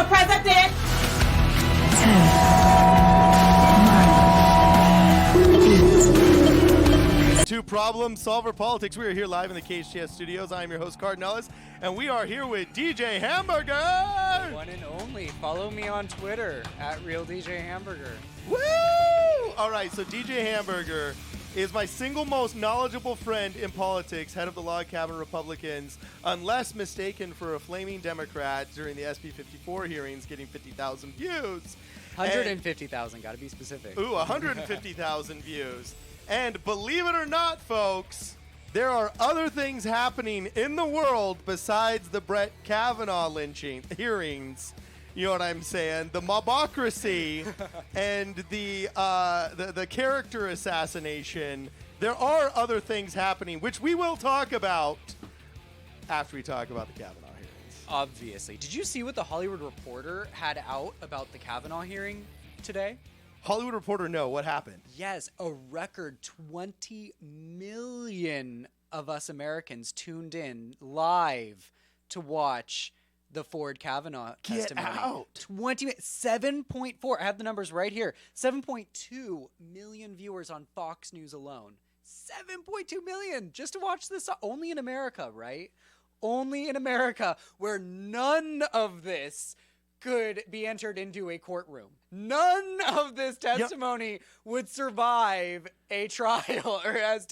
Mr. President. 10, 9, 8. To Problem Solver Politics, we are here live in the KHTS studios. I am your host, Cardon Ellis, and we are here with DJ Hamburger. The one and only. Follow me on Twitter at RealDJHamburger. Woo! All right, so DJ Hamburger is my single most knowledgeable friend in politics, head of the Log Cabin Republicans, unless mistaken for a flaming Democrat during the SB 54 hearings, getting 50,000 views. 150,000, got to be specific. Ooh, 150,000 views. And believe it or not, folks, there are other things happening in the world besides the Brett Kavanaugh lynching hearings. You know what I'm saying? The mobocracy and the character assassination. There are other things happening, which we will talk about after we talk about the Kavanaugh hearings. Obviously. Did you see what the Hollywood Reporter had out about the Kavanaugh hearing today? Hollywood Reporter, no. What happened? Yes, a record 20 million of us Americans tuned in live to watch the Ford Kavanaugh testimony. Get out. 7.4. I have the numbers right here. 7.2 million viewers on Fox News alone. 7.2 million just to watch this. Only in America, right? Only in America, where none of this could be entered into a courtroom. None of this testimony would survive a trial or as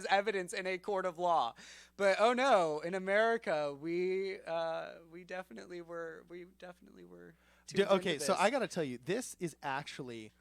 evidence in a court of law. But oh no, in America, we definitely were Okay, so I got to tell you, this is actually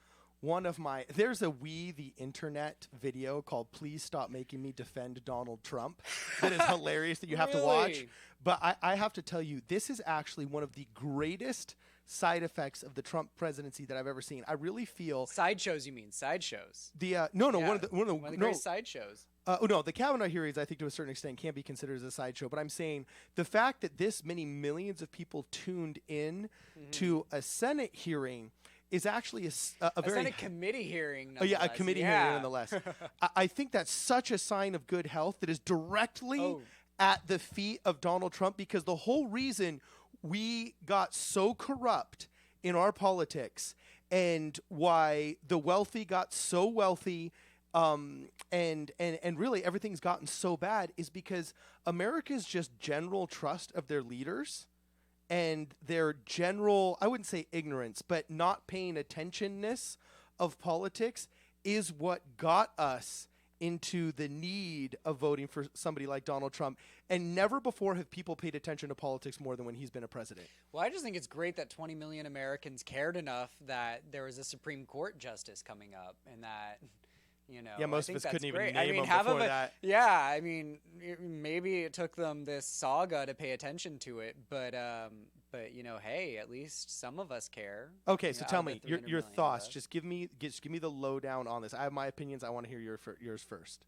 one of my. There's a We the Internet video called "Please Stop Making Me Defend Donald Trump" that is hilarious that you have to watch. But I have to tell you, this is actually one of the greatest side effects of the Trump presidency that I've ever seen. I really feel sideshows. You mean sideshows? One of the greatest sideshows. No, the Kavanaugh hearings, I think to a certain extent, can be considered as a sideshow. But I'm saying the fact that this many millions of people tuned in to a Senate hearing is actually a very Senate committee hearing. Oh yeah, a committee hearing nonetheless. I think that's such a sign of good health that is directly at the feet of Donald Trump, because the whole reason we got so corrupt in our politics and why the wealthy got so wealthy and really everything's gotten so bad is because America's just general trust of their leaders and their general, I wouldn't say ignorance, but not paying attentionness of politics is what got us into the need of voting for somebody like Donald Trump. And never before have people paid attention to politics more than when he's been a president. Well, I just think it's great that 20 million Americans cared enough that there was a Supreme Court justice coming up, and that, you know, yeah, most of us couldn't even name him before that. Yeah, I mean, maybe it took them this saga to pay attention to it, but you know, hey, at least some of us care. Okay, so tell me your thoughts. Just give me the lowdown on this. I have my opinions. I want to hear yours first.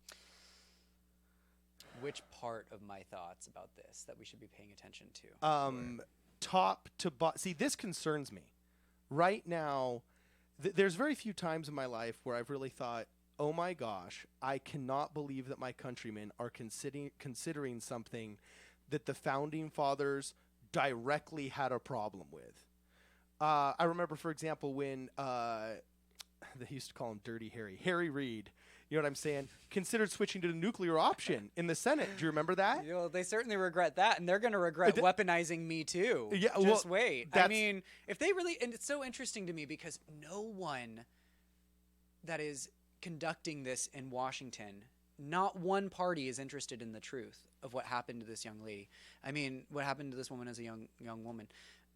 Which part of my thoughts about this that we should be paying attention to? Top to bottom. See, this concerns me. Right now, there's very few times in my life where I've really thought, oh my gosh, I cannot believe that my countrymen are considering something that the founding fathers directly had a problem with. I remember, for example, when they used to call him Dirty Harry Reid, you know what I'm saying, considered switching to the nuclear option in the Senate. Do you remember that? Well, they certainly regret that, and they're going to regret weaponizing Me Too. Yeah, just wait. I mean, if they really, and it's so interesting to me because no one that is conducting this in Washington, not one party is interested in the truth of what happened to this young lady. I mean, what happened to this woman as a young woman.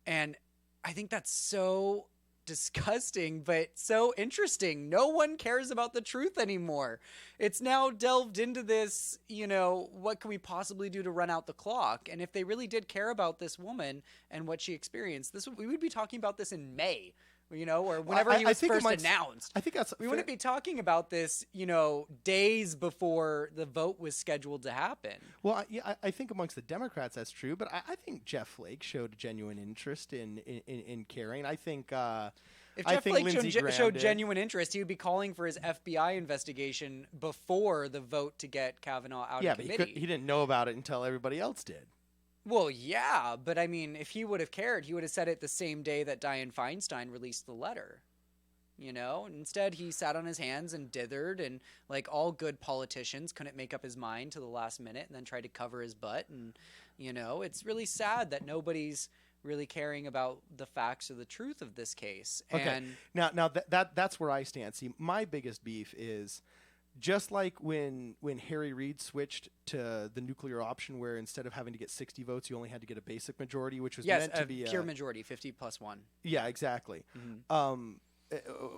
And I think that's so disgusting, but so interesting. No one cares about the truth anymore. It's now delved into this, you know, what can we possibly do to run out the clock? And if they really did care about this woman and what she experienced, we would be talking about this in May. You know, or whenever he was first announced. I think that's we wouldn't be talking about this, you know, days before the vote was scheduled to happen. Well, I think amongst the Democrats that's true, but I think Jeff Flake showed genuine interest in caring. I think if Jeff Flake showed genuine interest, he would be calling for his FBI investigation before the vote to get Kavanaugh out of committee. Yeah, but he didn't know about it until everybody else did. Well, yeah, but I mean, if he would have cared, he would have said it the same day that Dianne Feinstein released the letter. You know, instead he sat on his hands and dithered, and like all good politicians couldn't make up his mind to the last minute and then tried to cover his butt. And, you know, it's really sad that nobody's really caring about the facts or the truth of this case. Okay. And now that's where I stand. See, my biggest beef is just like when Harry Reid switched to the nuclear option, where instead of having to get 60 votes, you only had to get a basic majority, which was meant to be pure majority, 50+1. Yeah, exactly. Mm-hmm.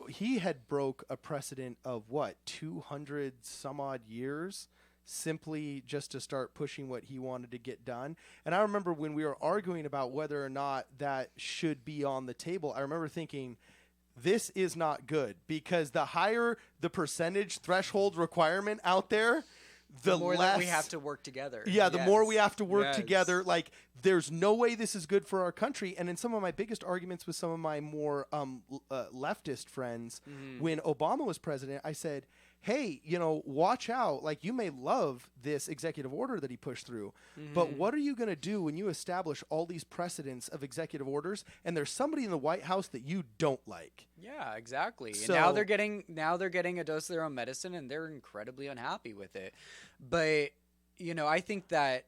He had broke a precedent of 200 some odd years simply just to start pushing what he wanted to get done. And I remember when we were arguing about whether or not that should be on the table, I remember thinking, this is not good, because the higher the percentage threshold requirement out there, the more less that we have to work together. Yeah, the more we have to work together. Like, there's no way this is good for our country. And in some of my biggest arguments with some of my more leftist friends, when Obama was president, I said, hey, watch out. Like, you may love this executive order that he pushed through, but what are you going to do when you establish all these precedents of executive orders and there's somebody in the White House that you don't like? Yeah, exactly. So, and now they're getting a dose of their own medicine, and they're incredibly unhappy with it. But, I think that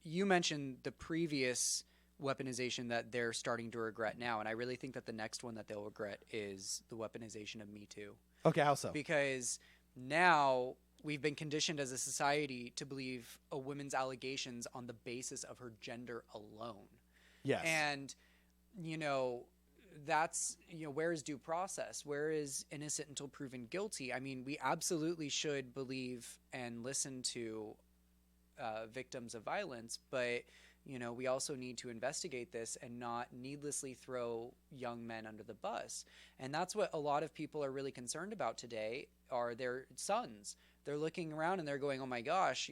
you mentioned the previous weaponization that they're starting to regret now, and I really think that the next one that they'll regret is the weaponization of Me Too. Okay, how so? Because now we've been conditioned as a society to believe a woman's allegations on the basis of her gender alone. Yes. And, that's, where is due process? Where is innocent until proven guilty? I mean, we absolutely should believe and listen to victims of violence, but, we also need to investigate this and not needlessly throw young men under the bus. And that's what a lot of people are really concerned about today, are their sons. They're looking around and they're going, oh my gosh,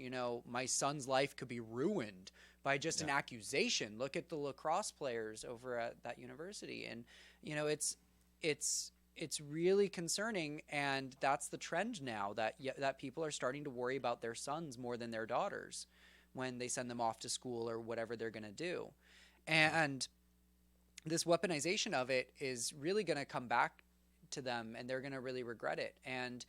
my son's life could be ruined by just an accusation. Look at the lacrosse players over at that university. And, it's really concerning. And that's the trend now, that people are starting to worry about their sons more than their daughters when they send them off to school or whatever they're going to do. And this weaponization of it is really going to come back to them, and they're going to really regret it. And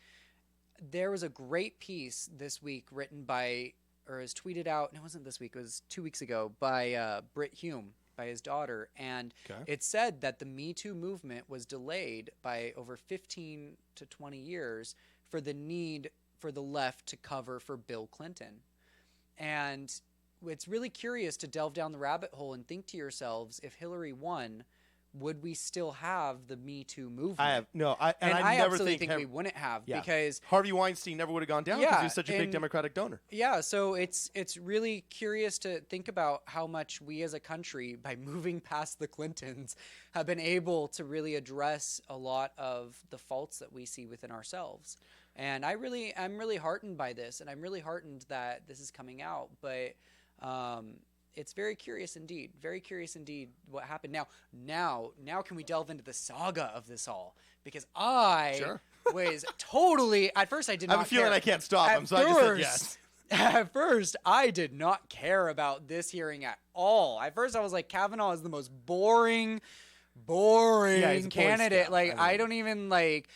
there was a great piece this week written by, or is tweeted out, no, it wasn't this week, it was 2 weeks ago, by Britt Hume, by his daughter. And it said that the Me Too movement was delayed by over 15 to 20 years for the need for the left to cover for Bill Clinton. And it's really curious to delve down the rabbit hole and think to yourselves, if Hillary won, would we still have the Me Too movement? I I never absolutely think we wouldn't have, yeah. because Harvey Weinstein never would have gone down because he was such a big Democratic donor. Yeah, so it's really curious to think about how much we as a country, by moving past the Clintons, have been able to really address a lot of the faults that we see within ourselves. And I'm really heartened by this, and I'm really heartened that this is coming out. But it's very curious indeed what happened. Now can we delve into the saga of this all? Because I was totally, at first I did not care. I have a feeling I can't stop him, so I just said yes. At first, I did not care about this hearing at all. At first, I was like, Kavanaugh is the most boring candidate. Like, I don't even like...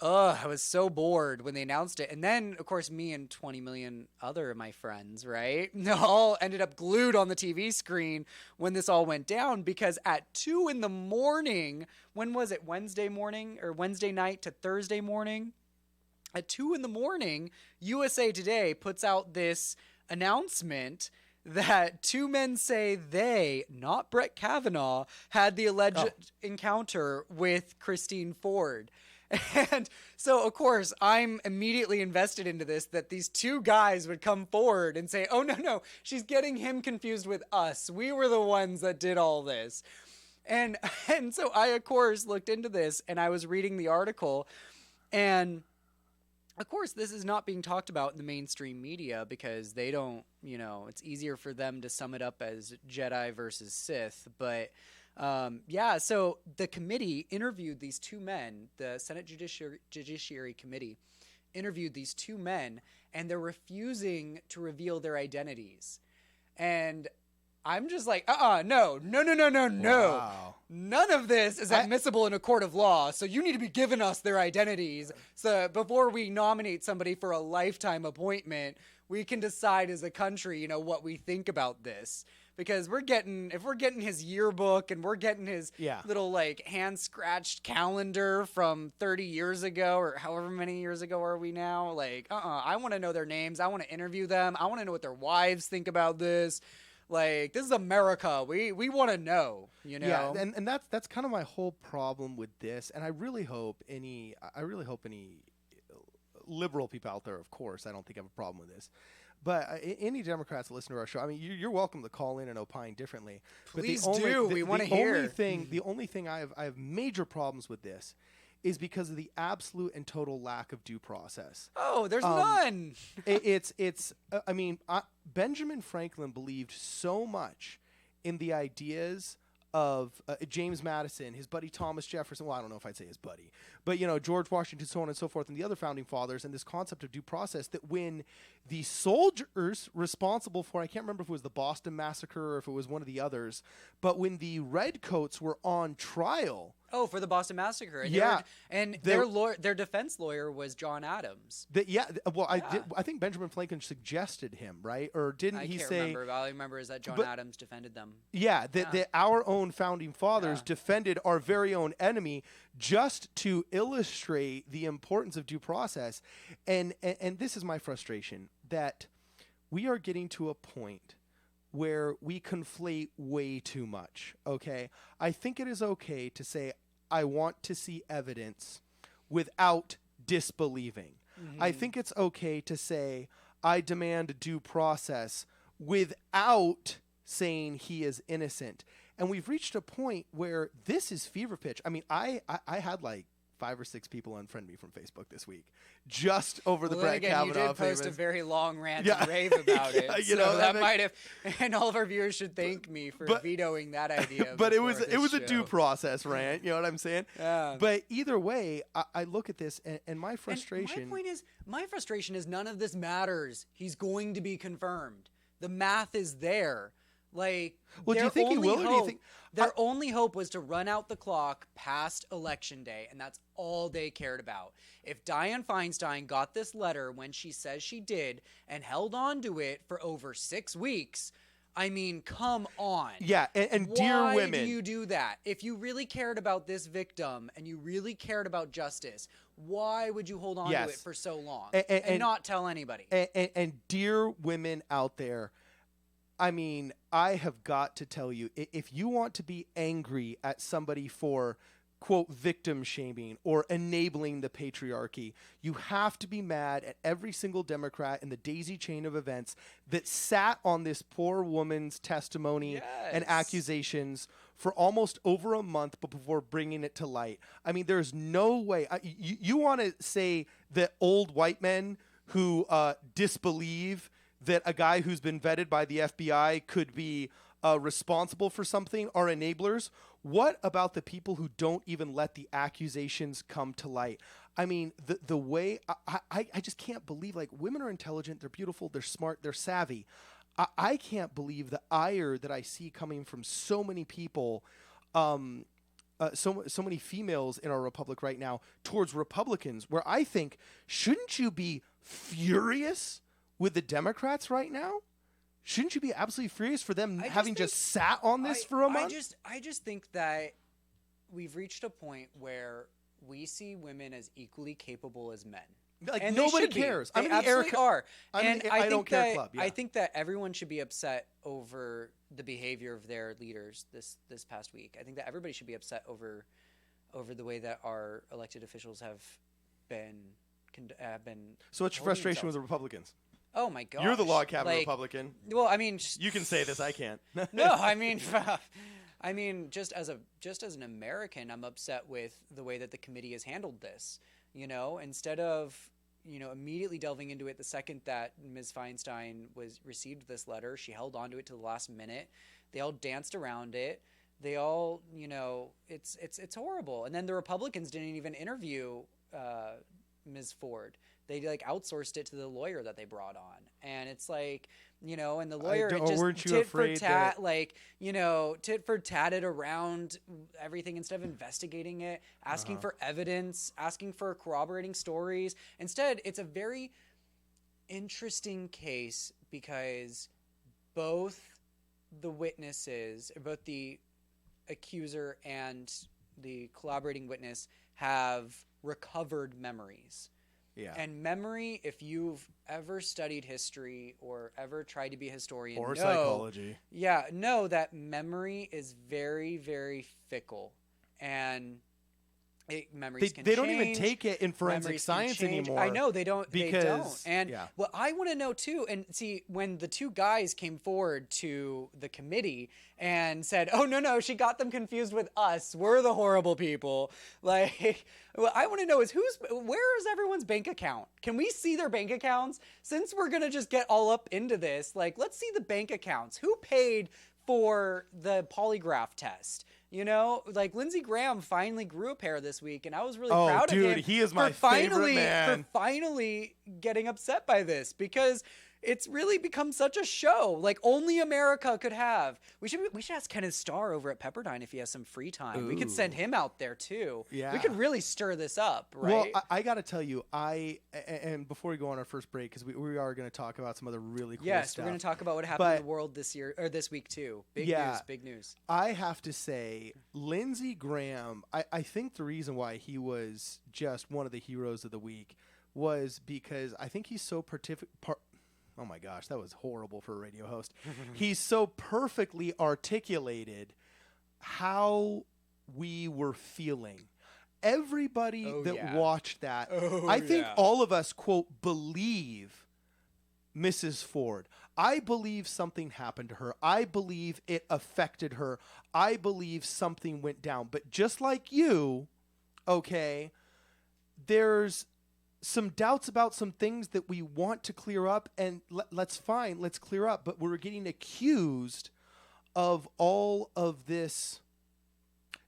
I was so bored when they announced it. And then, of course, me and 20 million other of my friends, right, all ended up glued on the TV screen when this all went down, because at 2 a.m, when was it, Wednesday morning or Wednesday night to Thursday morning? At 2 a.m, USA Today puts out this announcement that 2 men say they, not Brett Kavanaugh, had the alleged encounter with Christine Ford. And so, of course, I'm immediately invested into this, that these 2 guys would come forward and say, oh, no, she's getting him confused with us. We were the ones that did all this. And so I, of course, looked into this, and I was reading the article. And, of course, this is not being talked about in the mainstream media because they don't, it's easier for them to sum it up as Jedi versus Sith. But... so the committee interviewed these 2 men, the Senate Judiciary Committee interviewed these 2 men, and they're refusing to reveal their identities. And I'm just like, no. Wow. None of this is admissible in a court of law, so you need to be giving us their identities. So before we nominate somebody for a lifetime appointment, we can decide as a country, what we think about this. Because if we're getting his yearbook and we're getting his little hand scratched calendar from 30 years ago or however many years ago are we now? I want to know their names. I want to interview them. I want to know what their wives think about this. This is America. We want to know, Yeah, and that's kind of my whole problem with this. And I really hope any liberal people out there, of course, I don't think I have a problem with this. But any Democrats that listen to our show, I mean, you're welcome to call in and opine differently. Please do. We want to hear. The only thing I have major problems with this is because of the absolute and total lack of due process. Oh, there's none. Benjamin Franklin believed so much in the ideas of James Madison, his buddy Thomas Jefferson. Well, I don't know if I'd say his buddy, but George Washington, so on and so forth, and the other founding fathers, and this concept of due process, that when the soldiers responsible for, I can't remember if it was the Boston Massacre or if it was one of the others, but when the redcoats were on trial. Oh, for the Boston Massacre. And their defense lawyer was John Adams. I think Benjamin Franklin suggested him, right? Or didn't he say? I can't remember. All I remember is that John Adams defended them. Yeah, that our own founding fathers defended our very own enemy just to illustrate the importance of due process. And this is my frustration, that we are getting to a point where we conflate way too much, okay? I think it is okay to say, I want to see evidence without disbelieving. Mm-hmm. I think it's okay to say, I demand due process without saying he is innocent. And we've reached a point where this is fever pitch. I mean, I had 5 or 6 people unfriend me from Facebook this week, just over the Brett Kavanaugh. You did post a very long rant and rave about it. That might have, and all of our viewers should thank me for vetoing that idea. But it was a due process rant. You know what I'm saying? Yeah. But either way, I look at this and my frustration. And my frustration is none of this matters. He's going to be confirmed. The math is there. Do you think he will, or do you think their only hope was to run out the clock past Election Day, and that's all they cared about? If Dianne Feinstein got this letter when she says she did and held on to it for over 6 weeks, I mean, come on. Yeah, and dear women. Why do you do that? If you really cared about this victim and you really cared about justice, why would you hold on to it for so long and not tell anybody? And dear women out there, I mean, I have got to tell you, if you want to be angry at somebody for, quote, victim shaming or enabling the patriarchy, you have to be mad at every single Democrat in the daisy chain of events that sat on this poor woman's testimony and accusations for almost over a month before bringing it to light. I mean, there's no way. You want to say that old white men who disbelieve that a guy who's been vetted by the FBI could be responsible for something are enablers? What about the people who don't even let the accusations come to light? I mean, the way I just can't believe, women are intelligent, they're beautiful, they're smart, they're savvy. I can't believe the ire that I see coming from so many people, so many females in our republic right now towards Republicans, where I think, shouldn't you be furious with the Democrats right now? Shouldn't you be absolutely furious for them having just sat on this for a month? I just think that we've reached a point where we see women as equally capable as men. And nobody cares. They absolutely are. I don't care club. Yeah. I think that everyone should be upset over the behavior of their leaders this past week. I think that everybody should be upset over the way that our elected officials have been. So what's your frustration with the Republicans? Oh my God! You're the log cabin Republican. Well, I mean, you can say this. I can't. No, I mean, just as an American, I'm upset with the way that the committee has handled this. Instead of immediately delving into it the second that Ms. Feinstein received this letter, she held on to it to the last minute. They all danced around it. They all, it's horrible. And then the Republicans didn't even interview Ms. Ford. They like outsourced it to the lawyer that they brought on. And it's like, you know, and the lawyer it just tit for tat, like, you know, tit for tatted around everything instead of investigating it, asking for evidence, asking for corroborating stories. Instead, it's a very interesting case because both the witnesses, both the accuser and the collaborating witness, have recovered memories. Yeah. And memory, if you've ever studied history or ever tried to be a historian or psychology, know that memory is very, very fickle. And memories can change. They don't even take it in forensic science anymore. I know they don't. Because, they don't. And what I want to know too, and see, when the two guys came forward to the committee and said, "Oh no, she got them confused with us. We're the horrible people." Like, what I want to know is where is everyone's bank account? Can we see their bank accounts? Since we're gonna just get all up into this, like, let's see the bank accounts. Who paid for the polygraph test? You know, like Lindsey Graham finally grew a pair this week, and I was really proud of him. Oh, dude, he is my favorite man. For finally getting upset by this, because it's really become such a show like only America could have. We should ask Kenneth Starr over at Pepperdine if he has some free time. Ooh. We could send him out there too. Yeah. We could really stir this up, right? Well, I got to tell you, and before we go on our first break, because we are going to talk about some other really cool stuff. Yes, we're going to talk about what happened in the world this year or this week too. Big news. I have to say, Lindsey Graham, I think the reason why he was just one of the heroes of the week was because I think he's so oh my gosh, that was horrible for a radio host. He's so perfectly articulated how we were feeling. Everybody watched that, I think all of us, quote, believe Mrs. Ford. I believe something happened to her. I believe it affected her. I believe something went down. But just like you, okay, there's some doubts about some things that we want to clear up, and let's clear up. But we're getting accused of all of this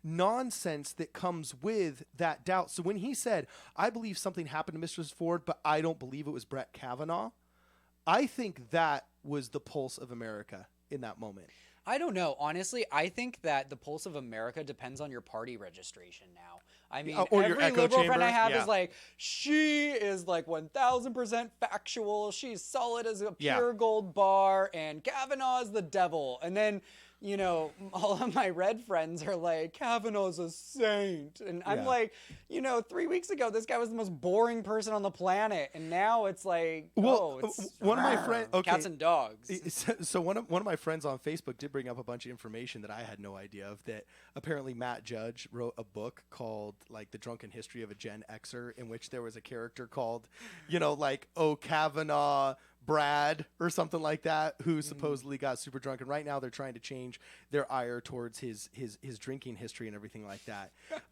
nonsense that comes with that doubt. So when he said, I believe something happened to Mrs. Ford, but I don't believe it was Brett Kavanaugh, I think that was the pulse of America in that moment. I don't know. Honestly, I think that the pulse of America depends on your party registration now. I mean, or every your echo liberal chamber. friend I have is like, she is like 1,000% factual. She's solid as a pure gold bar, and Kavanaugh is the devil. And then, you know, all of my red friends are like, Kavanaugh's a saint. And I'm like, you know, 3 weeks ago, this guy was the most boring person on the planet. And now it's like, it's one of my friends, cats and dogs. So one of my friends on Facebook did bring up a bunch of information that I had no idea of, that apparently Matt Judge wrote a book called like The Drunken History of a Gen Xer, in which there was a character called, you know, like, Kavanaugh Brad or something like that, who supposedly got super drunk, and right now they're trying to change their ire towards his drinking history and everything like that.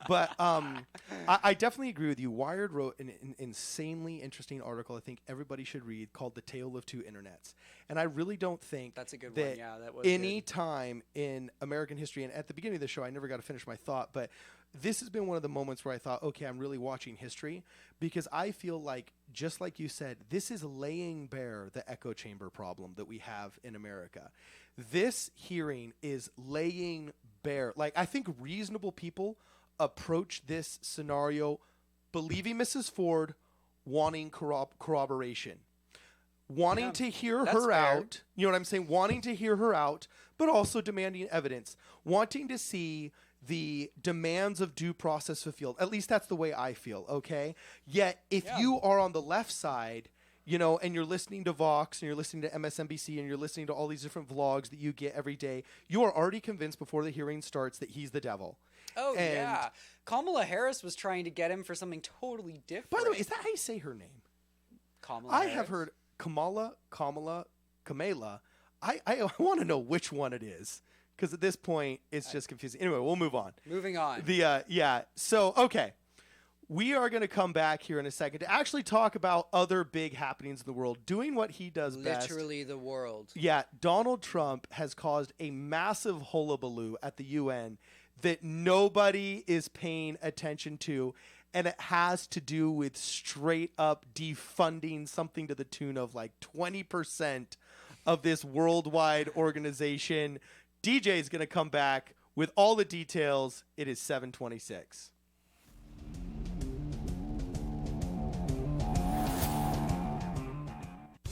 But I definitely agree with you. Wired wrote an insanely interesting article I think everybody should read, called The Tale of Two Internets. And I really don't think that's a good that one. Yeah, that was any good. time in American history, and at the beginning of the show I never got to finish my thought, but this has been one of the moments where I thought, okay, I'm really watching history, because I feel like, just like you said, this is laying bare the echo chamber problem that we have in America. This hearing is laying bare, like, I think reasonable people approach this scenario believing Mrs. Ford, wanting corroboration, wanting to hear her out. You know what I'm saying? Wanting to hear her out, but also demanding evidence, wanting to see the demands of due process fulfilled. At least that's the way I feel, okay? Yet, if you are on the left side, you know, and you're listening to Vox, and you're listening to MSNBC, and you're listening to all these different vlogs that you get every day, you are already convinced before the hearing starts that he's the devil. Oh, yeah. Kamala Harris was trying to get him for something totally different. By the way, is that how you say her name? Kamala Harris? I have heard Kamala. I want to know which one it is, because at this point, it's just confusing. Anyway, we'll move on. Moving on. So, okay. We are going to come back here in a second to actually talk about other big happenings in the world, doing what he does best. Literally the world. Yeah, Donald Trump has caused a massive hullabaloo at the UN that nobody is paying attention to. and it has to do with straight up defunding something to the tune of like 20% of this worldwide organization. DJ is going to come back with all the details. It is 7:26.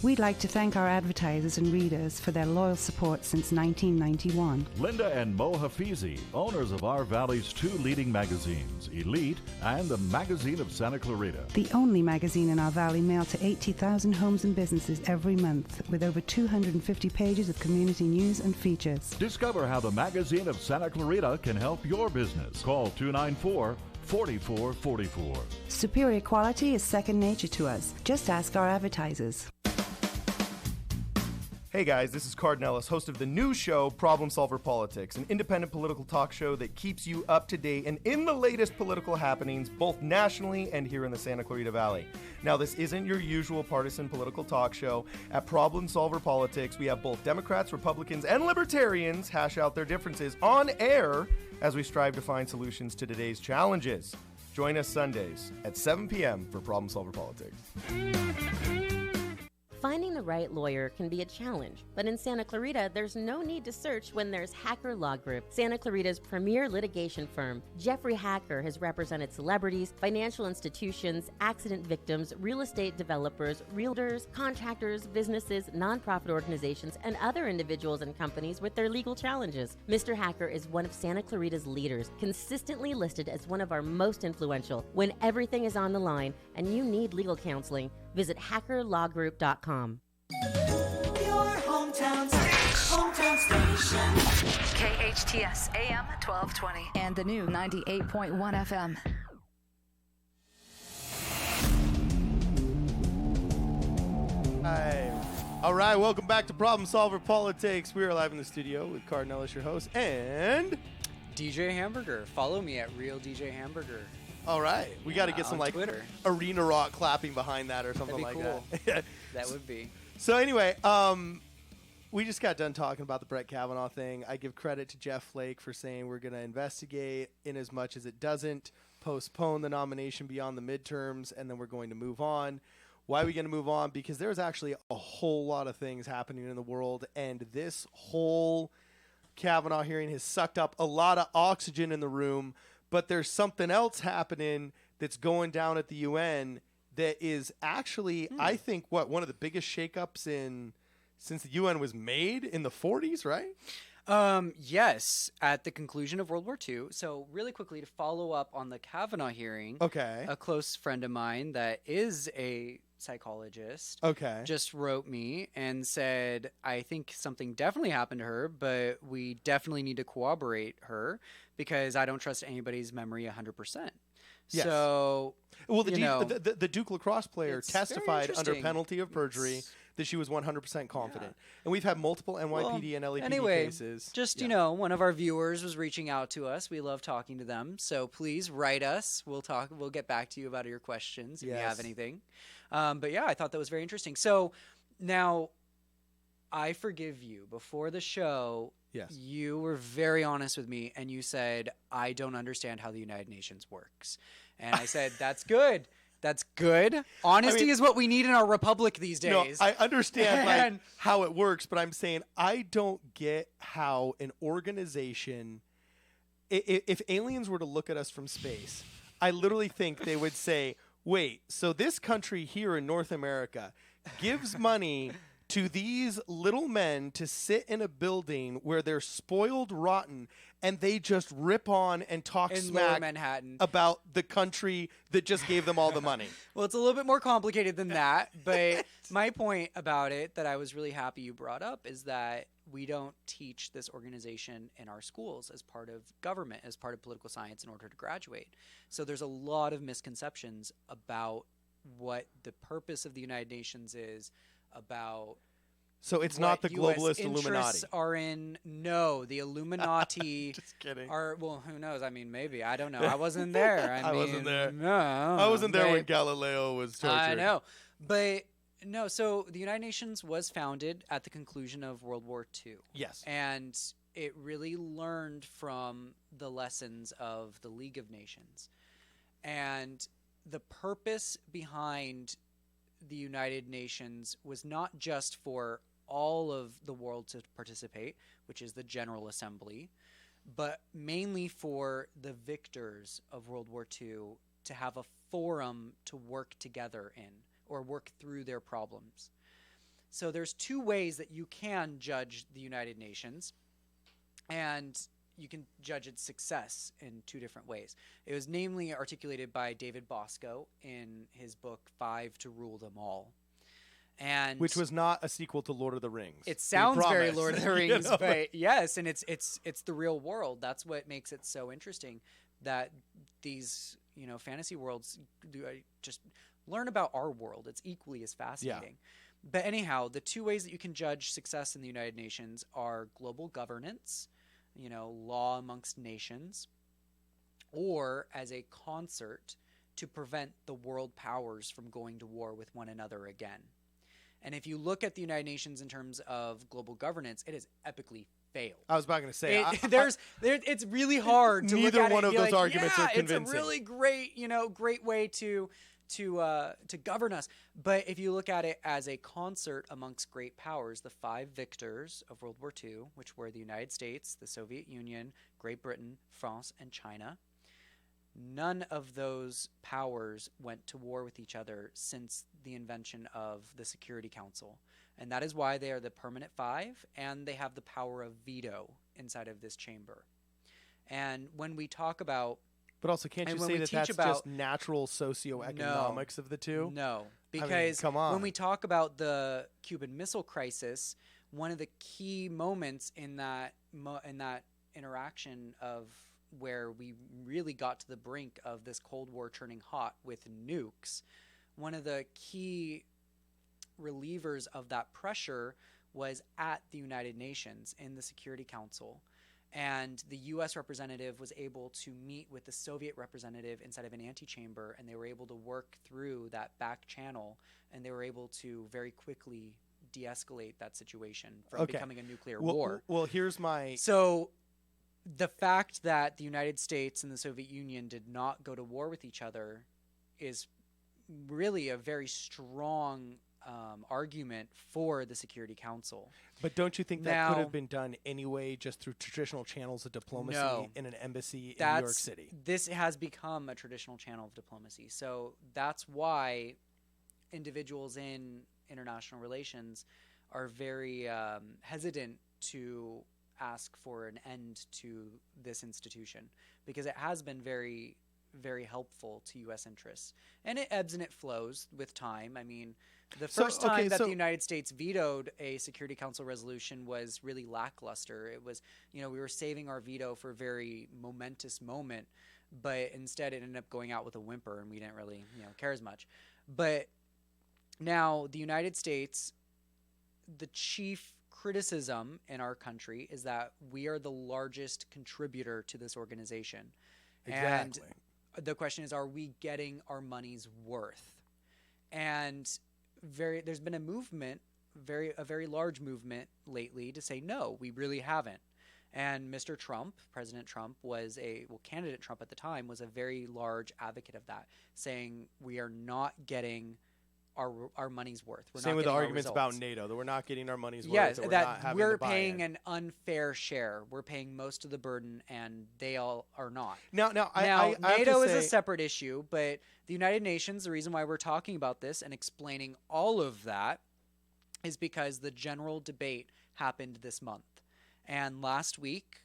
We'd like to thank our advertisers and readers for their loyal support since 1991. Linda and Mo Hafizi, owners of our Valley's two leading magazines, Elite and the Magazine of Santa Clarita. The only magazine in our valley mailed to 80,000 homes and businesses every month, with over 250 pages of community news and features. Discover how the Magazine of Santa Clarita can help your business. Call 294-4444. Superior quality is second nature to us. Just ask our advertisers. Hey guys, this is Cardon Ellis, host of the new show, Problem Solver Politics, an independent political talk show that keeps you up to date and in the latest political happenings, both nationally and here in the Santa Clarita Valley. Now, this isn't your usual partisan political talk show. At Problem Solver Politics, we have both Democrats, Republicans, and Libertarians hash out their differences on air as we strive to find solutions to today's challenges. Join us Sundays at 7 p.m. for Problem Solver Politics. Finding the right lawyer can be a challenge, but in Santa Clarita, there's no need to search when there's Hacker Law Group, Santa Clarita's premier litigation firm. Jeffrey Hacker has represented celebrities, financial institutions, accident victims, real estate developers, realtors, contractors, businesses, nonprofit organizations, and other individuals and companies with their legal challenges. Mr. Hacker is one of Santa Clarita's leaders, consistently listed as one of our most influential. When everything is on the line and you need legal counseling, visit hackerlawgroup.com. Your hometown station. KHTS AM 1220 and the new 98.1 FM. Hi. All right, welcome back to Problem Solver Politics. We are live in the studio with Cardon Ellis, your host, and DJ Hamburger. Follow me at Real DJ Hamburger. All right, we got to get some like Twitter. Arena rock clapping behind that or something like cool. that. That would be. So anyway, we just got done talking about the Brett Kavanaugh thing. I give credit to Jeff Flake for saying we're going to investigate in as much as it doesn't postpone the nomination beyond the midterms, and then we're going to move on. Why are we going to move on? Because there's actually a whole lot of things happening in the world, and this whole Kavanaugh hearing has sucked up a lot of oxygen in the room. But there's something else happening that's going down at the UN that is actually, I think, one of the biggest shakeups since the UN was made in the 40s, right? Yes, at the conclusion of World War II. So really quickly to follow up on the Kavanaugh hearing. Okay. A close friend of mine that is a psychologist just wrote me and said, I think something definitely happened to her, but we definitely need to corroborate her because I don't trust anybody's memory 100%. Yes. So, well, the Duke lacrosse player testified under penalty of perjury that she was 100% confident. Yeah. And we've had multiple NYPD and LAPD cases. Just, one of our viewers was reaching out to us. We love talking to them. So please write us. We'll get back to you about your questions if you have anything. But yeah, I thought that was very interesting. So now I forgive you. Before the show, you were very honest with me and you said, I don't understand how the United Nations works. And I said, that's good. That's good. Honesty is what we need in our republic these days. No, I understand how it works, but I'm saying I don't get how an organization, if aliens were to look at us from space, I literally think they would say, wait, so this country here in North America gives money to these little men to sit in a building where they're spoiled rotten and they just rip on and talk smack about the country that just gave them all the money. Well, it's a little bit more complicated than that, but my point about it that I was really happy you brought up is that we don't teach this organization in our schools as part of government, as part of political science in order to graduate. So there's a lot of misconceptions about what the purpose of the United Nations is, about so it's not the globalist Illuminati. Are in the Illuminati. Just kidding. Who knows? I mean, maybe I don't know. I wasn't there. I wasn't there. No, I wasn't there when Galileo was tortured. I know, but no. So the United Nations was founded at the conclusion of World War II. Yes, and it really learned from the lessons of the League of Nations. And the purpose behind the United Nations was not just for all of the world to participate, which is the General Assembly, but mainly for the victors of World War II to have a forum to work together in or work through their problems. So there's two ways that you can judge the United Nations, and you can judge its success in two different ways. It was namely articulated by David Bosco in his book, 5 to Rule Them All. And which was not a sequel to Lord of the Rings. It sounds very Lord of the Rings, but yes, and it's the real world. That's what makes it so interesting, that these, fantasy worlds just learn about our world. It's equally as fascinating. Yeah. But anyhow, the two ways that you can judge success in the United Nations are global governance, law amongst nations, or as a concert to prevent the world powers from going to war with one another again. And if you look at the United Nations in terms of global governance, it has epically failed. I was about to say, it's really hard to look at it. Neither one of those arguments are convincing. It's a really great, great way to govern us. But if you look at it as a concert amongst great powers, the 5 victors of World War II, which were the United States, the Soviet Union, Great Britain, France, and China, none of those powers went to war with each other since the invention of the Security Council. And that is why they are the permanent 5, and they have the power of veto inside of this chamber. And when we talk about... But also, can't you say that that's just natural socioeconomics of the two? No, because come on. When we talk about the Cuban Missile Crisis, one of the key moments in that interaction of where we really got to the brink of this Cold War turning hot with nukes, one of the key relievers of that pressure was at the United Nations in the Security Council. And the U.S. representative was able to meet with the Soviet representative inside of an antechamber, and they were able to work through that back channel, and they were able to very quickly de-escalate that situation from becoming a nuclear war. Well, here's my... So the fact that the United States and the Soviet Union did not go to war with each other is really a very strong argument for the Security Council. But don't you think that could have been done anyway, just through traditional channels of diplomacy in an embassy in New York City? This has become a traditional channel of diplomacy. So that's why individuals in international relations are very hesitant to ask for an end to this institution, because it has been very, very helpful to U.S. interests. And it ebbs and it flows with time. I mean, the first time that the United States vetoed a Security Council resolution was really lackluster. It was, we were saving our veto for a very momentous moment, but instead it ended up going out with a whimper, and we didn't really, care as much. But now the United States, the chief criticism in our country is that we are the largest contributor to this organization. Exactly. And the question is, are we getting our money's worth? And there's been a movement, a very large movement lately to say, no, we really haven't. And Mr. Trump, President Trump, candidate Trump at the time was a very large advocate of that, saying we are not getting our money's worth. Same with the arguments about NATO, that we're not getting our money's worth. Yes, that we're paying an unfair share. We're paying most of the burden, and they all are not. Now, NATO is a separate issue, but the United Nations, the reason why we're talking about this and explaining all of that is because the general debate happened this month. And last week,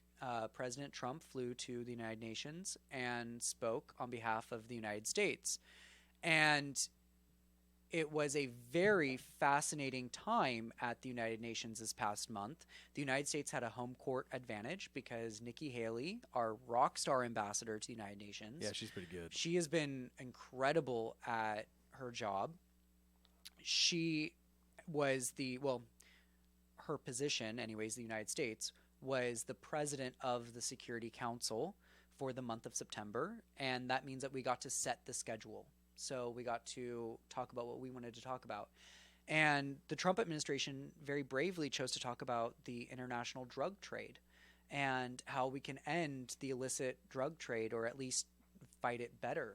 President Trump flew to the United Nations and spoke on behalf of the United States. And it was a very fascinating time at the United Nations this past month. The United States had a home court advantage because Nikki Haley, our rock star ambassador to the United Nations. Yeah, she's pretty good. She has been incredible at her job. She was her position, anyways, the United States, was the president of the Security Council for the month of September. And that means that we got to set the schedule. So we got to talk about what we wanted to talk about. And the Trump administration very bravely chose to talk about the international drug trade and how we can end the illicit drug trade, or at least fight it better.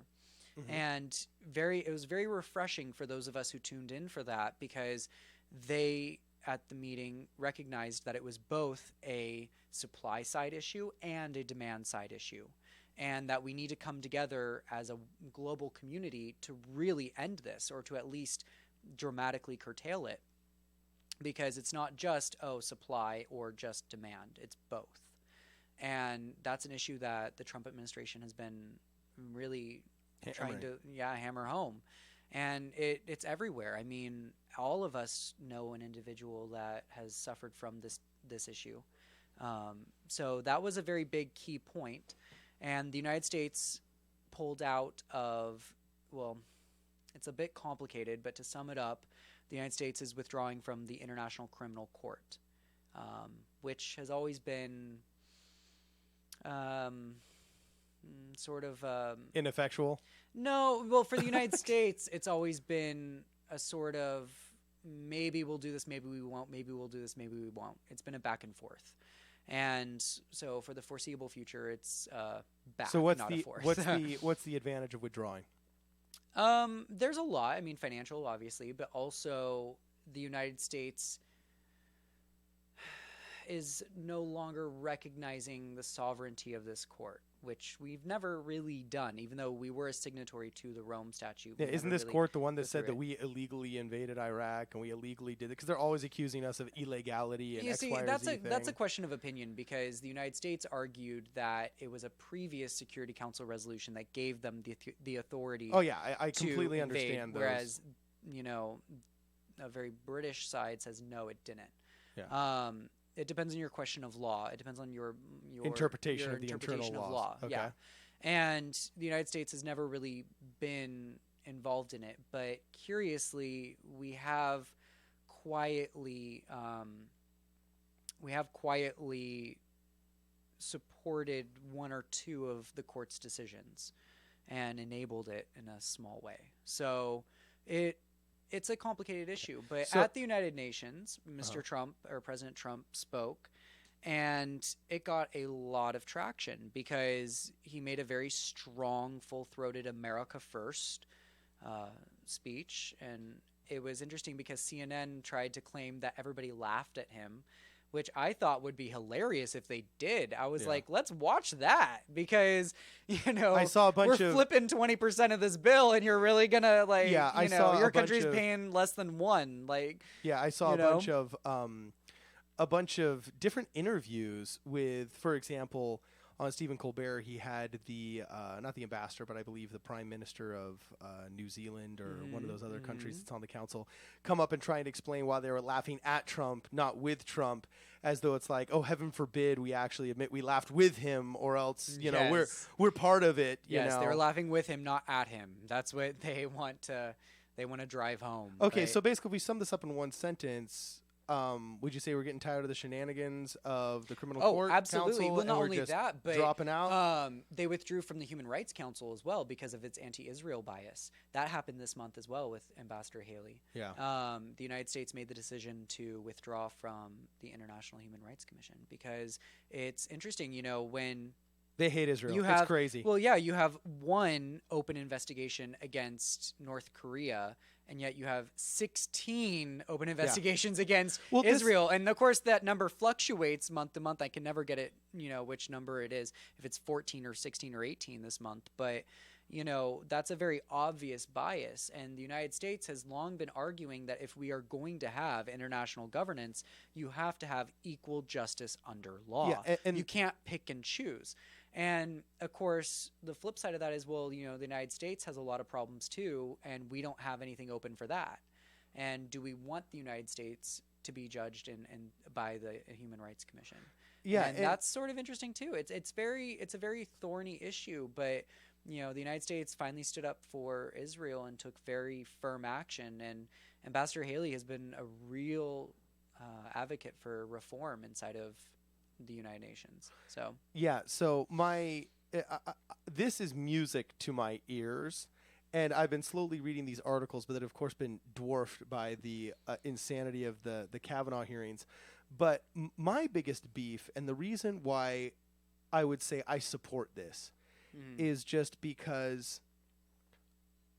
And it was very refreshing for those of us who tuned in for that, because they at the meeting recognized that it was both a supply side issue and a demand side issue, and that we need to come together as a global community to really end this, or to at least dramatically curtail it, because it's not just supply or just demand, it's both. And that's an issue that the Trump administration has been really trying to hammer home. And it's everywhere. I mean, all of us know an individual that has suffered from this issue. So that was a very big key point. And the United States pulled out of, well, it's a bit complicated, but to sum it up, the United States is withdrawing from the International Criminal Court, which has always been sort of ineffectual. No, well, for the United States, it's always been a sort of maybe we'll do this, maybe we won't, maybe we'll do this, maybe we won't. It's been a back and forth. And so for the foreseeable future, it's back, so not a forth. what's the advantage of withdrawing? There's a lot. I mean, financial, obviously, but also the United States is no longer recognizing the sovereignty of this court, which we've never really done, even though we were a signatory to the Rome Statute. Yeah, isn't this court the one that said that we illegally invaded Iraq and we illegally did it? Because they're always accusing us of illegality and X, Y, or Z thing. That's a question of opinion, because the United States argued that it was a previous Security Council resolution that gave them the authority. Oh yeah, I completely understand those. Whereas, a very British side says no, it didn't. Yeah. It depends on your question of law. It depends on your interpretation of the internal law. Okay. Yeah. And the United States has never really been involved in it. But curiously, we have quietly supported one or two of the court's decisions and enabled it in a small way. So it's a complicated issue, but at the United Nations, Mr. Trump, or President Trump, spoke, and it got a lot of traction because he made a very strong, full-throated America First speech. And it was interesting because CNN tried to claim that everybody laughed at him, which I thought would be hilarious if they did. I was like, let's watch that, because, I saw a bunch we're flipping 20% of this bill, and you're really going to, your country's paying less than one. I saw a bunch of different interviews with, for example, on Stephen Colbert, he had not the ambassador, but I believe the prime minister of New Zealand or one of those other countries that's on the council, come up and try and explain why they were laughing at Trump, not with Trump, as though it's like, oh, heaven forbid we actually admit we laughed with him, or else, we're part of it. Yes, they were laughing with him, not at him. That's what they want to drive home. Okay, right? So basically, if we sum this up in one sentence, would you say we're getting tired of the shenanigans of the criminal court? Oh, absolutely. Council, well, not only that, but dropping out. They withdrew from the Human Rights Council as well because of its anti-Israel bias. That happened this month as well with Ambassador Haley. Yeah. The United States made the decision to withdraw from the International Human Rights Commission because it's interesting, when they hate Israel. It's crazy. Well, yeah, you have one open investigation against North Korea, and yet you have 16 open investigations against Israel. And, of course, that number fluctuates month to month. I can never get it, which number it is, if it's 14 or 16 or 18 this month. But, that's a very obvious bias. And the United States has long been arguing that if we are going to have international governance, you have to have equal justice under law. Yeah, and you can't pick and choose. And, of course, the flip side of that is, the United States has a lot of problems, too, and we don't have anything open for that. And do we want the United States to be judged by the Human Rights Commission? Yeah. And that's sort of interesting, too. It's a very thorny issue, but, the United States finally stood up for Israel and took very firm action. And Ambassador Haley has been a real advocate for reform inside of the United Nations. So this is music to my ears, and I've been slowly reading these articles, but that have of course been dwarfed by the insanity of the Kavanaugh hearings. But my biggest beef, and the reason why I would say I support this, is just because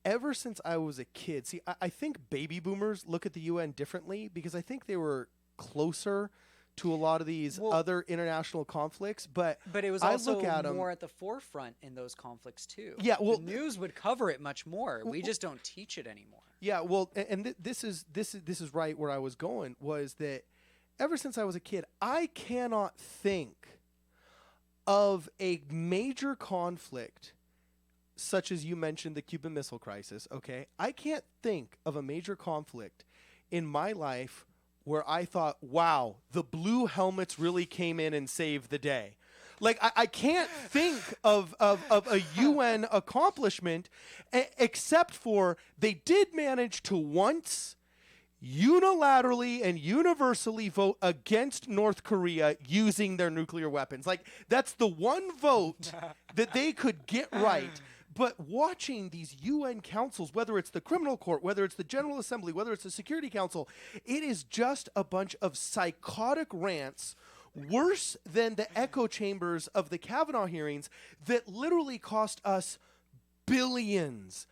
ever since I was a kid, see, I think baby boomers look at the UN differently because I think they were closer to a lot of these other international conflicts, but it was also more at the forefront in those conflicts too. Yeah, well, the news would cover it much more. We just don't teach it anymore. Yeah, well, and this is right where I was going, was that ever since I was a kid, I cannot think of a major conflict such as you mentioned the Cuban Missile Crisis. Okay, I can't think of a major conflict in my life where I thought, wow, the blue helmets really came in and saved the day. Like, I can't think of a UN accomplishment except for they did manage to once unilaterally and universally vote against North Korea using their nuclear weapons. Like, that's the one vote that they could get right. But watching these UN councils, whether it's the criminal court, whether it's the General Assembly, whether it's the Security Council, it is just a bunch of psychotic rants, worse than the echo chambers of the Kavanaugh hearings that literally cost us billions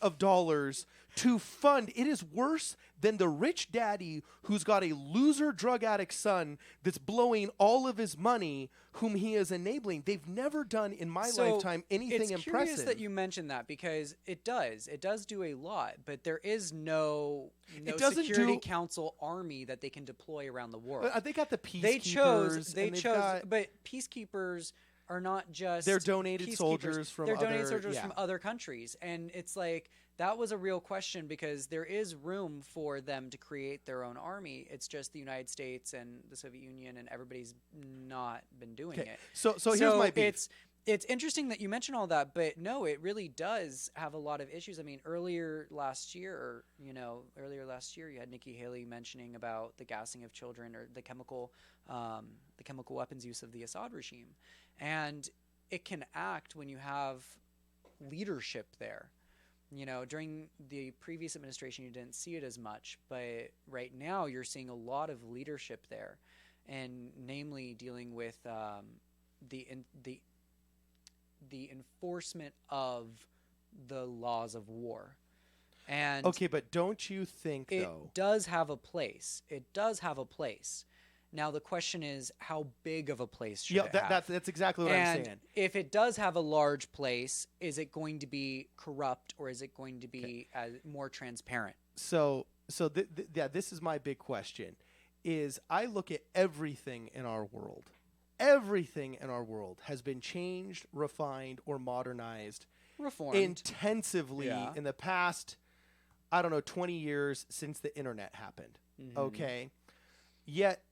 of dollars to fund. It is worse than the rich daddy who's got a loser drug addict son that's blowing all of his money, whom he is enabling. They've never done in my lifetime anything impressive. It's curious that you mentioned that because it does do a lot, but there is no Security Council army that they can deploy around the world. They got the peacekeepers. They chose, but peacekeepers are not just they're donated soldiers from other countries, and it's like that was a real question because there is room for them to create their own army. It's just the United States and the Soviet Union and everybo's not been doing it. So here's my beef. It's interesting that you mention all that, but no, it really does have a lot of issues. I mean, earlier last year, you had Nikki Haley mentioning about the gassing of children or the chemical weapons use of the Assad regime. And it can act when you have leadership there. You know, during the previous administration, you didn't see it as much, but right now you're seeing a lot of leadership there, and namely dealing with the enforcement of the laws of war. And okay, but don't you think it does have a place? It does have a place. Now the question is, how big of a place should it have? That's exactly what I'm saying. If it does have a large place, is it going to be corrupt or is it going to be more transparent? So this is my big question. Is I look at everything in our world. Everything in our world has been changed, refined, or modernized, reformed intensively in the past, 20 years since the internet happened. Mm-hmm. Okay, yet.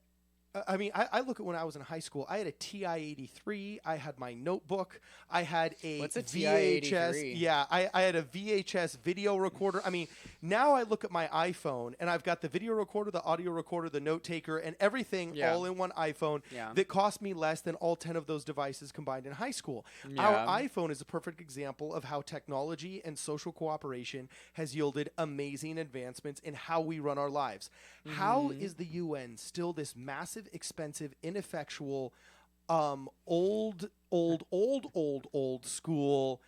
I mean, I look at when I was in high school. I had a TI-83. I had my notebook. I had a What's a VHS. TI-83? Yeah, I had a VHS video recorder. I mean, now I look at my iPhone, and I've got the video recorder, the audio recorder, the note taker, and everything all in one iPhone that cost me less than all 10 of those devices combined in high school. Yeah. Our iPhone is a perfect example of how technology and social cooperation has yielded amazing advancements in how we run our lives. Mm-hmm. How is the UN still this massive, expensive, ineffectual, old school,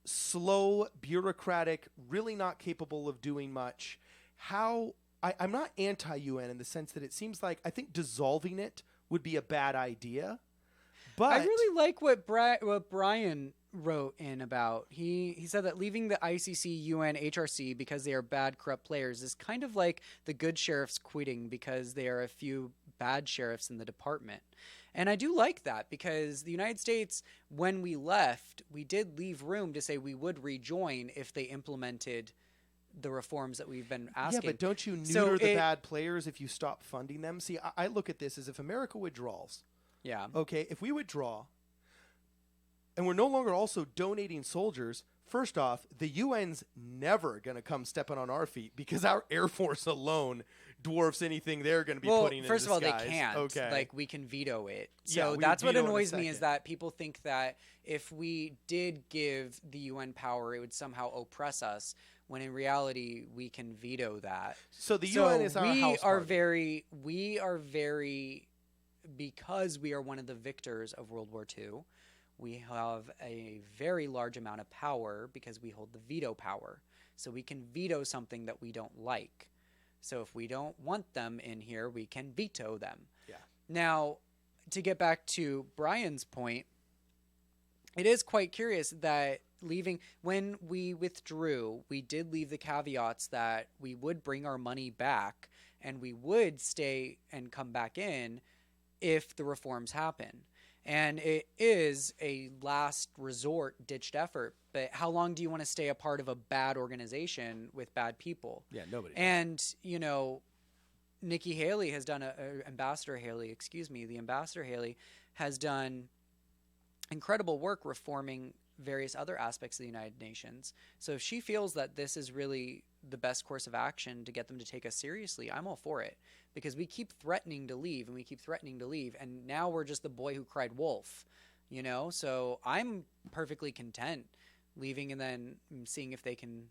slow, bureaucratic, really not capable of doing much? I'm not anti-UN in the sense that it seems like I think dissolving it would be a bad idea. But I really like what Brian wrote in about. He said that leaving the ICC, UN, HRC because they are bad, corrupt players is kind of like the good sheriffs quitting because there are a few bad sheriffs in the department. And I do like that because the United States, when we left, we did leave room to say we would rejoin if they implemented the reforms that we've been asking. Yeah, but don't you neuter the bad players if you stop funding them? See, I look at this as if America withdraws. Yeah. Okay, if we withdraw and we're no longer also donating soldiers, first off, the UN's never going to come stepping on our feet because our Air Force alone dwarfs anything they're going to be putting in the skies. First of all, they can't. Okay. Like, we can veto it. So yeah, that's what annoys me is that people think that if we did give the UN power, it would somehow oppress us, when in reality, we can veto that. So the UN is our house party. We are very, because we are one of the victors of World War II, we have a very large amount of power because we hold the veto power. So we can veto something that we don't like. So if we don't want them in here, we can veto them. Yeah. Now, to get back to Brian's point, it is quite curious that when we withdrew, we did leave the caveats that we would bring our money back and we would stay and come back in if the reforms happen. And it is a last resort ditched effort. But how long do you want to stay a part of a bad organization with bad people? Yeah, nobody. And, Nikki Haley has done the Ambassador Haley has done incredible work reforming various other aspects of the United Nations. So if she feels that this is really the best course of action to get them to take us seriously, I'm all for it, because we keep threatening to leave and we keep threatening to leave. And now we're just the boy who cried wolf, so I'm perfectly content leaving and then seeing if they can,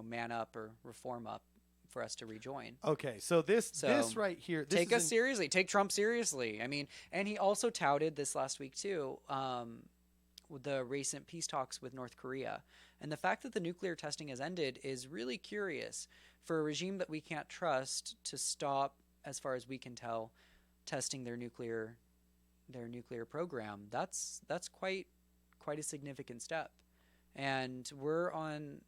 man up or reform up for us to rejoin. Okay. So this right here, take us seriously, take Trump seriously. I mean, and he also touted this last week too, the recent peace talks with North Korea. And the fact that the nuclear testing has ended is really curious for a regime that we can't trust to stop, as far as we can tell, testing their nuclear program. That's quite a significant step. And we're on,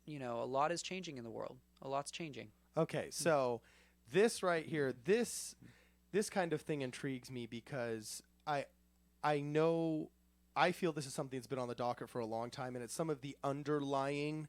a lot is changing in the world. A lot's changing. Okay, so this right here, this kind of thing intrigues me because I feel this is something that's been on the docket for a long time, and it's some of the underlying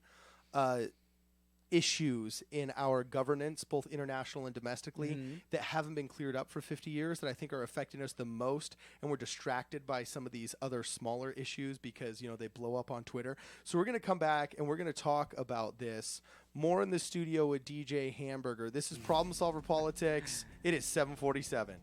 issues in our governance, both international and domestically, that haven't been cleared up for 50 years that I think are affecting us the most, and we're distracted by some of these other smaller issues because, they blow up on Twitter. So we're going to come back, and we're going to talk about this more in the studio with DJ Hamburger. This is Problem Solver Politics. It is 7:47.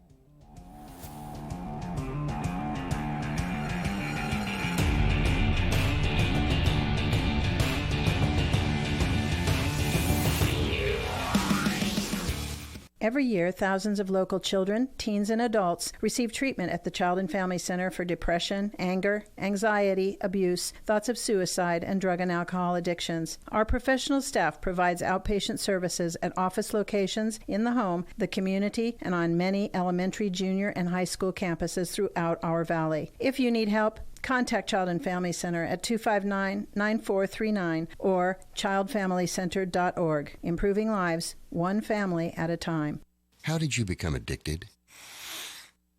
Every year, thousands of local children, teens, and adults receive treatment at the Child and Family Center for depression, anger, anxiety, abuse, thoughts of suicide, and drug and alcohol addictions. Our professional staff provides outpatient services at office locations, in the home, the community, and on many elementary, junior, and high school campuses throughout our valley. If you need help, contact Child and Family Center at 259-9439 or childfamilycenter.org. Improving lives, one family at a time. How did you become addicted?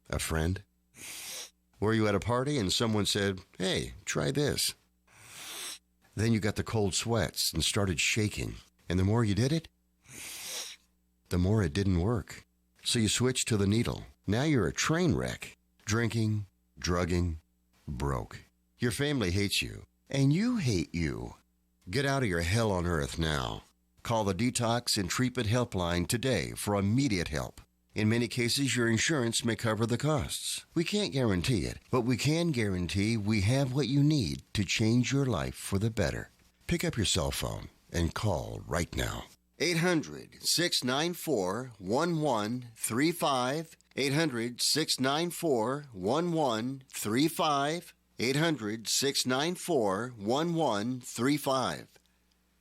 A friend? Were you at a party and someone said, "Hey, try this"? Then you got the cold sweats and started shaking. And the more you did it, the more it didn't work. So you switched to the needle. Now you're a train wreck. Drinking, drugging, broke. Your family hates you, and you hate you. Get out of your hell on earth now. Call the Detox and Treatment Helpline today for immediate help. In many cases, your insurance may cover the costs. We can't guarantee it, but we can guarantee we have what you need to change your life for the better. Pick up your cell phone and call right now. 800-694-1135. 800-694-1135. 800-694-1135.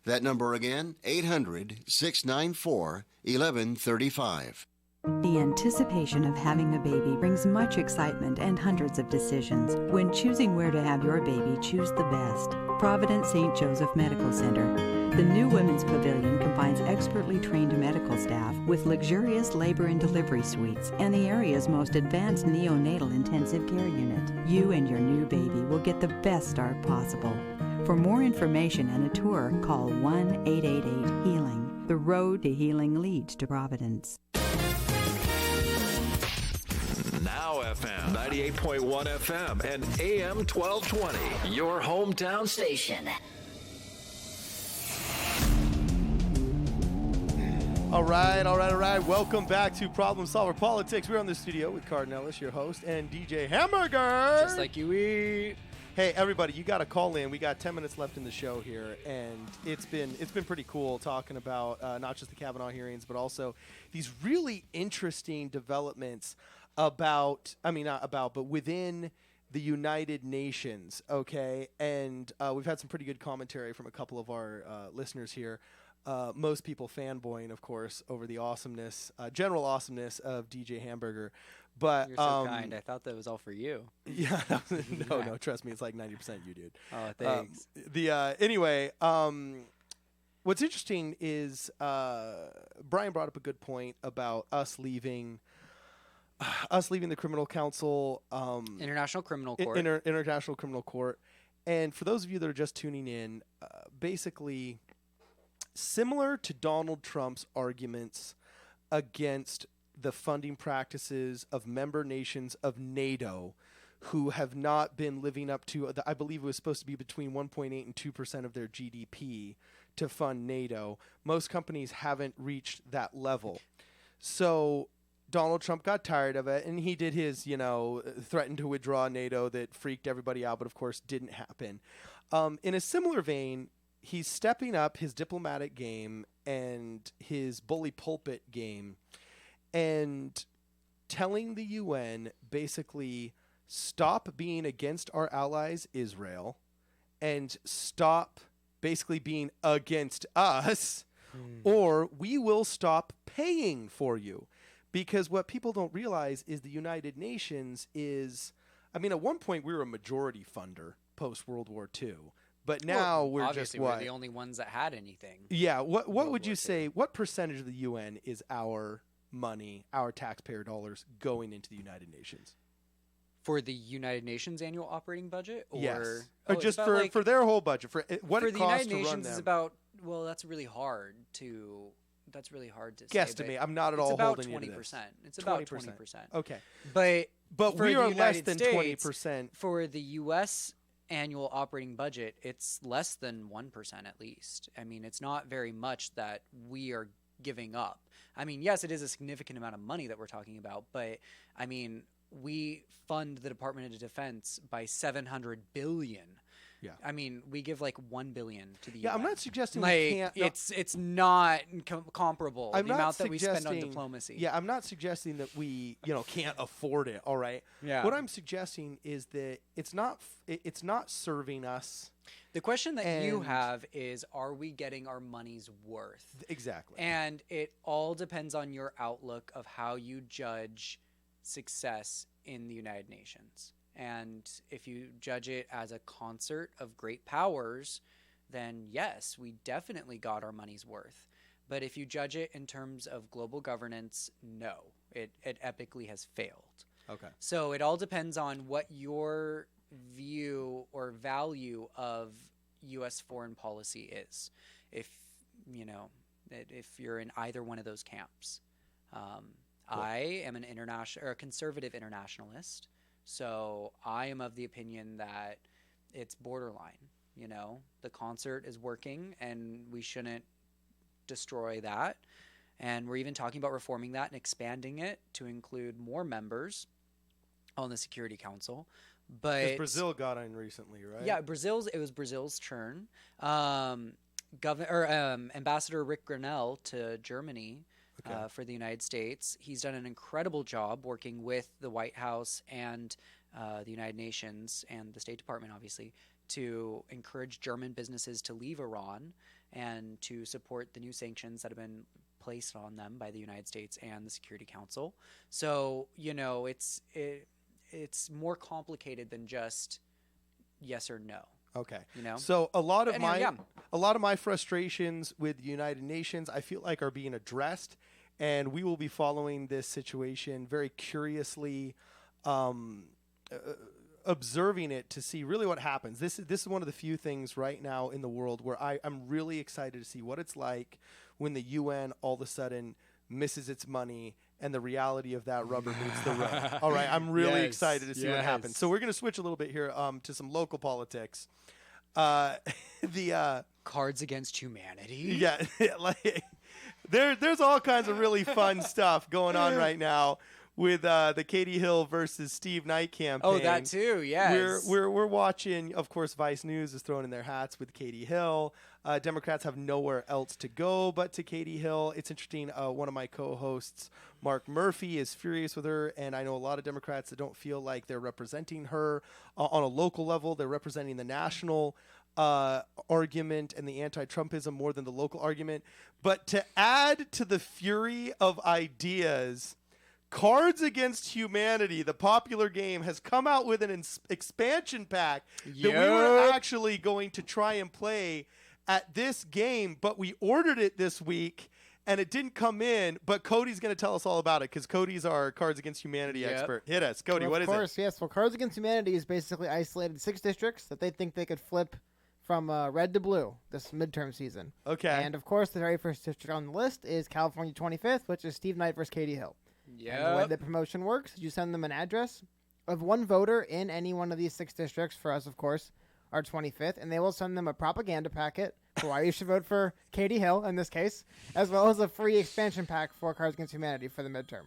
That number again, 800-694-1135. The anticipation of having a baby brings much excitement and hundreds of decisions. When choosing where to have your baby, choose the best. Providence St. Joseph Medical Center. The new Women's Pavilion combines expertly trained medical staff with luxurious labor and delivery suites and the area's most advanced neonatal intensive care unit. You and your new baby will get the best start possible. For more information and a tour, call 1-888-HEALING. The road to healing leads to Providence. Now FM 98.1 FM and AM 1220. Your hometown station. All right. Welcome back to Problem Solver Politics. We're in the studio with Cardon Ellis, your host, and DJ Hamburger. Just like you eat. Hey, everybody, you got to call in. We got 10 minutes left in the show here, and it's been pretty cool talking about not just the Kavanaugh hearings, but also these really interesting developments within the United Nations, okay? And we've had some pretty good commentary from a couple of our listeners here. Most people fanboying, of course, over the awesomeness, general awesomeness of DJ Hamburger. But you're so kind. I thought that was all for you. Yeah, no, trust me, it's like 90% you, dude. Oh, thanks. Anyway, what's interesting is Brian brought up a good point about us leaving the criminal council, International Criminal Court. International Criminal Court. And for those of you that are just tuning in, basically similar to Donald Trump's arguments against the funding practices of member nations of NATO who have not been living up to, I believe it was supposed to be between 1.8 and 2% of their GDP to fund NATO. Most companies haven't reached that level. So Donald Trump got tired of it, and he did his, threatened to withdraw NATO that freaked everybody out, but of course didn't happen. In a similar vein, he's stepping up his diplomatic game and his bully pulpit game and telling the UN basically stop being against our allies, Israel, and stop basically being against us, or we will stop paying for you. Because what people don't realize is the United Nations is, at one point we were a majority funder post-World War II. But now we're obviously just what? We're the only ones that had anything. Yeah. What would you say? What percentage of the UN is our money, our taxpayer dollars, going into the United Nations? For the United Nations annual operating budget, or yes, or just for their whole budget, for what it costs to run them. For the United Nations is about. Well, that's really hard to guesstimate. I'm not at all holding you to this. It's about 20%. It's about 20%. Okay, but we are less than 20%. For the U.S. annual operating budget, it's less than 1% at least. It's not very much that we are giving up. Yes, it is a significant amount of money that we're talking about, but we fund the Department of Defense by $700 billion. Yeah. We give like $1 billion to the UN. Yeah, I'm not suggesting we can't. No. It's not comparable. The amount that we spend on diplomacy. Yeah, I'm not suggesting that we can't afford it. All right. Yeah. What I'm suggesting is that it's not serving us. The question that you have is, are we getting our money's worth? Exactly. And it all depends on your outlook of how you judge success in the United Nations. And if you judge it as a concert of great powers, then yes, we definitely got our money's worth. But if you judge it in terms of global governance, no, it epically has failed. Okay. So it all depends on what your view or value of U.S. foreign policy is. If you're in either one of those camps. Cool. I am a conservative internationalist. So I am of the opinion that it's borderline. The concert is working and we shouldn't destroy that. And we're even talking about reforming that and expanding it to include more members on the Security Council. But Brazil got in recently, right? Yeah, it was Brazil's turn. Ambassador Rick Grenell to Germany. Okay. For the United States. He's done an incredible job working with the White House and the United Nations and the State Department, obviously, to encourage German businesses to leave Iran and to support the new sanctions that have been placed on them by the United States and the Security Council. So, it's more complicated than just yes or no. Okay. So a lot of my frustrations with the United Nations, I feel like, are being addressed, and we will be following this situation very curiously, observing it to see really what happens. This is one of the few things right now in the world where I'm really excited to see what it's like when the UN all of a sudden misses its money and the reality of that rubber meets the road. All right, I'm really excited to see what happens. So we're going to switch a little bit here to some local politics. The Cards Against Humanity. Yeah, there's all kinds of really fun stuff going on right now the Katie Hill versus Steve Knight campaign. Oh, that too. Yes. We're watching. Of course, Vice News is throwing in their hats with Katie Hill. Democrats have nowhere else to go but to Katie Hill. It's interesting. One of my co-hosts, Mark Murphy, is furious with her, and I know a lot of Democrats that don't feel like they're representing her on a local level. They're representing the national argument and the anti-Trumpism more than the local argument. But to add to the fury of ideas, Cards Against Humanity, the popular game, has come out with an expansion pack that we were actually going to try and play at this game, but we ordered it this week and it didn't come in. But Cody's going to tell us all about it because Cody's our Cards Against Humanity expert. Hit us, Cody. What is it? Of course, yes. Well, Cards Against Humanity is basically isolated 6 districts that they think they could flip from red to blue this midterm season. Okay. And of course, the very first district on the list is California 25th, which is Steve Knight versus Katie Hill. Yeah. And the way the promotion works is you send them an address of one voter in any one of these 6 districts. For us, of course, our 25th, and they will send them a propaganda packet for why you should vote for Katie Hill in this case, as well as a free expansion pack for Cards Against Humanity for the midterm.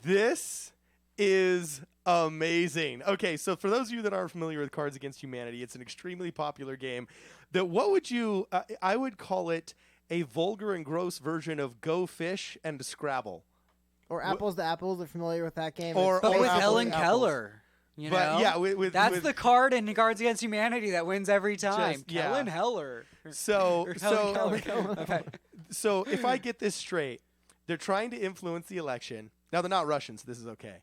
This is amazing. Okay, so for those of you that aren't familiar with Cards Against Humanity, it's an extremely popular game. What would you? I would call it a vulgar and gross version of Go Fish and Scrabble. Or Apples to Apples. Are familiar with that game? But with Helen Keller. You know? But yeah, that's the card in Cards Against Humanity that wins every time. Helen Heller. So if I get this straight, they're trying to influence the election. Now they're not Russians, so this is okay.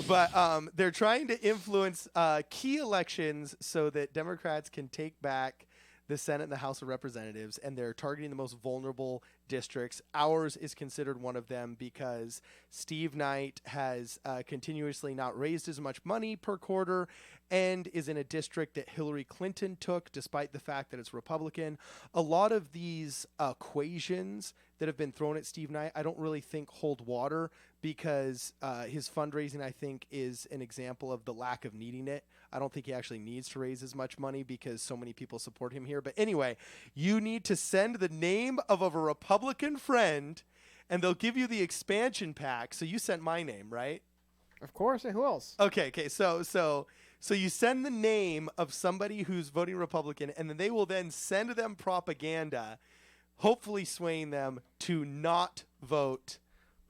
But they're trying to influence key elections so that Democrats can take back the Senate and the House of Representatives, and they're targeting the most vulnerable districts. Ours is considered one of them because Steve Knight has continuously not raised as much money per quarter and is in a district that Hillary Clinton took, despite the fact that it's Republican. A lot of these equations that have been thrown at Steve Knight, I don't really think hold water because his fundraising, I think, is an example of the lack of needing it. I don't think he actually needs to raise as much money because so many people support him here. But anyway, you need to send the name of a Republican friend, and they'll give you the expansion pack. So you sent my name, right? Of course. Who else? Okay. So you send the name of somebody who's voting Republican, and then they will then send them propaganda, hopefully swaying them to not vote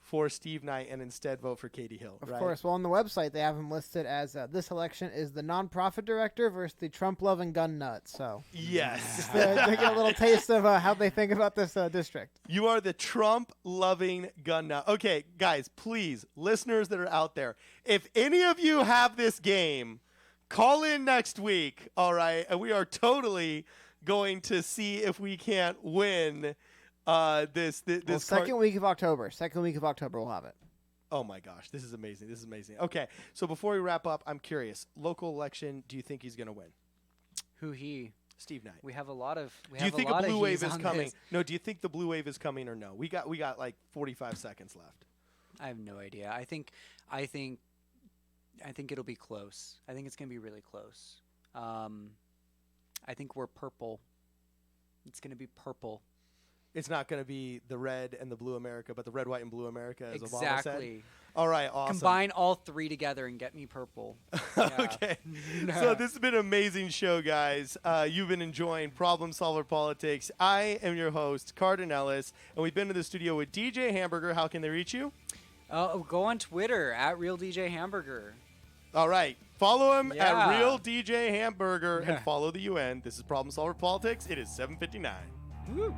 for Steve Knight and instead vote for Katie Hill. Of course. Well, on the website, they have him listed as this election is the nonprofit director versus the Trump-loving gun nut. So yes, just to get a little taste of how they think about this district. You are the Trump-loving gun nut. Okay, guys, please, listeners that are out there, if any of you have this game, call in next week, all right? And we are totally going to see if we can't win this second week of October. Second week of October, we'll have it. Oh my gosh, this is amazing. This is amazing. Okay, so before we wrap up, I'm curious. Local election, do you think he's going to win? Who he? Steve Knight. We have a lot of. Do you think a blue wave is coming? No. Do you think the blue wave is coming or no? We got like 45 seconds left. I have no idea. I think it'll be close. I think it's going to be really close. I think we're purple. It's going to be purple. It's not going to be the red and the blue America, but the red, white, and blue America, as Obama said. Exactly. All right, awesome. Combine all 3 together and get me purple. Okay. So this has been an amazing show, guys. You've been enjoying Problem Solver Politics. I am your host, Cardon Ellis, and we've been in the studio with DJ Hamburger. How can they reach you? Go on Twitter, @RealDJHamburger. All right. Follow him at RealDJ Hamburger and follow the UN. This is Problem Solver Politics. It is 7:59. Woo.